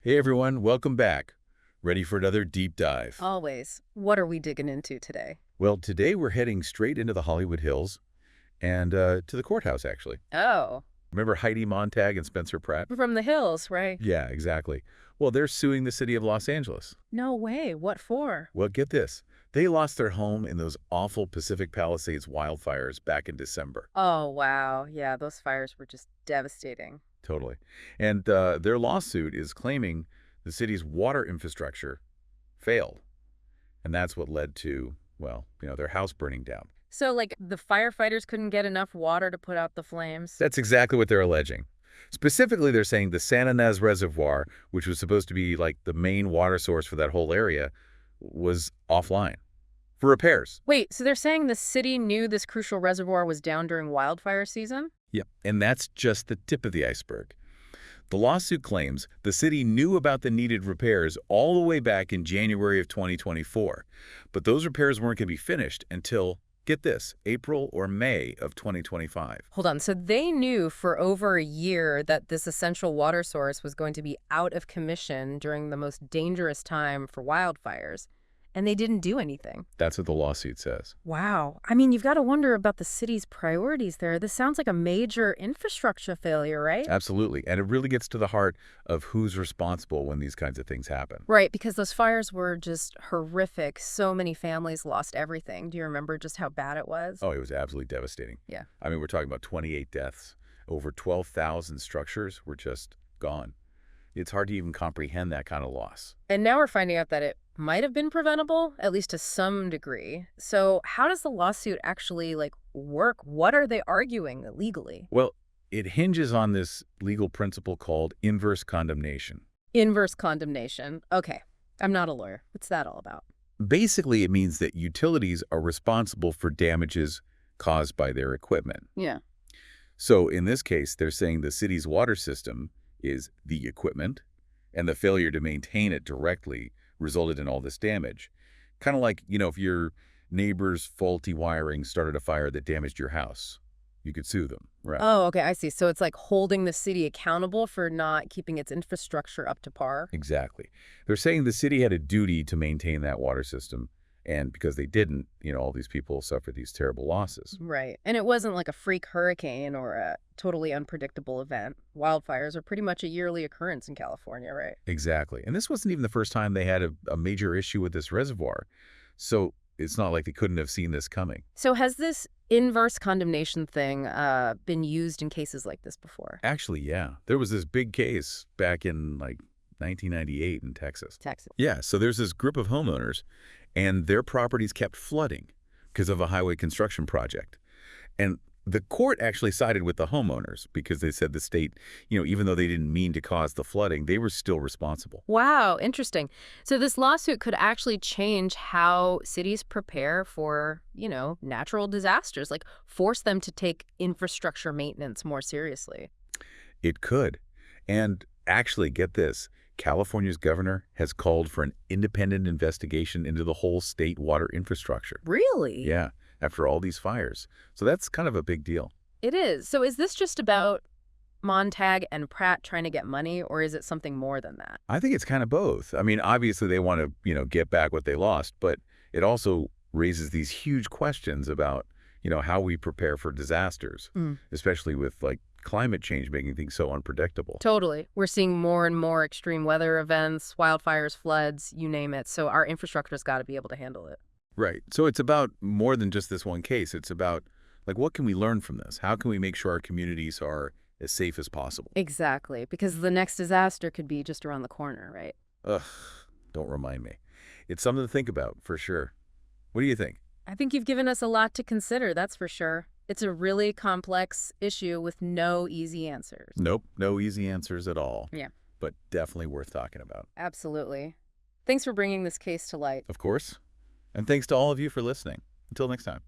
Hey everyone, welcome back. Ready for another deep dive? Always. What are we digging into today? Well, today we're heading straight into the Hollywood Hills and to the courthouse, actually. Oh, Remember Heidi Montag and Spencer Pratt? from the hills, right? Yeah, exactly. Well, they're suing the city of Los Angeles. No way. What for? Well, get this. They lost their home in those awful Pacific Palisades wildfires back in December. Oh, wow. Yeah, those fires were just devastating. Totally. And their lawsuit is claiming the city's water infrastructure failed. And that's what led to, well, their house burning down. So, like, the firefighters couldn't get enough water to put out the flames? That's exactly what they're alleging. Specifically, they're saying the Santa Ynez Reservoir, which was supposed to be like the main water source for that whole area, was offline for repairs. Wait, so they're saying the city knew this crucial reservoir was down during wildfire season? Yep. And that's just the tip of the iceberg. The lawsuit claims the city knew about the needed repairs all the way back in January of 2024, but those repairs weren't going to be finished until, get this, April or May of 2025. Hold on. So they knew for over a year that this essential water source was going to be out of commission during the most dangerous time for wildfires, and they didn't do anything. That's what the lawsuit says. Wow. I mean, you've got to wonder about the city's priorities there. This sounds like a major infrastructure failure, right? Absolutely. And it really gets to the heart of who's responsible when these kinds of things happen. Right, because those fires were just horrific. So many families lost everything. Do you remember just how bad it was? Oh, it was absolutely devastating. Yeah. I mean, we're talking about 28 deaths. Over 12,000 structures were just gone. It's hard to even comprehend that kind of loss. And now we're finding out that it might have been preventable, at least to some degree. So how does the lawsuit actually, work? What are they arguing legally? Well, it hinges on this legal principle called inverse condemnation. Inverse condemnation. Okay. I'm not a lawyer. What's that all about? Basically, it means that utilities are responsible for damages caused by their equipment. Yeah. So in this case, they're saying the city's water system is the equipment, and the failure to maintain it directly resulted in all this damage. Kind of like, if your neighbor's faulty wiring started a fire that damaged your house, you could sue them, right? Oh, okay, I see. So it's like holding the city accountable for not keeping its infrastructure up to par? Exactly. They're saying the city had a duty to maintain that water system, and because they didn't, all these people suffered these terrible losses. Right. And it wasn't like a freak hurricane or a totally unpredictable event. Wildfires are pretty much a yearly occurrence in California, right? Exactly. And this wasn't even the first time they had a major issue with this reservoir. So it's not like they couldn't have seen this coming. So has this inverse condemnation thing been used in cases like this before? Actually, yeah. There was this big case back in 1998 in Texas. Texas. Yeah, so there's this group of homeowners, and their properties kept flooding because of a highway construction project. And the court actually sided with the homeowners because they said the state, even though they didn't mean to cause the flooding, they were still responsible. Wow, interesting. So this lawsuit could actually change how cities prepare for, natural disasters, like force them to take infrastructure maintenance more seriously. It could. And actually, get this, California's governor has called for an independent investigation into the whole state water infrastructure. Really? Yeah, after all these fires. So that's kind of a big deal. It is. So is this just about Montag and Pratt trying to get money, or is it something more than that? I think it's kind of both. I mean, obviously they want to, get back what they lost, but it also raises these huge questions about, how we prepare for disasters, especially with climate change making things so unpredictable. Totally. We're seeing more and more extreme weather events, wildfires, floods, you name it. So our infrastructure's got to be able to handle it. Right. So it's about more than just this one case. It's about, what can we learn from this? How can we make sure our communities are as safe as possible? Exactly. Because the next disaster could be just around the corner, right? Ugh, don't remind me. It's something to think about, for sure. What do you think? I think you've given us a lot to consider, that's for sure. It's a really complex issue with no easy answers. Nope, no easy answers at all. Yeah. But definitely worth talking about. Absolutely. Thanks for bringing this case to light. Of course. And thanks to all of you for listening. Until next time.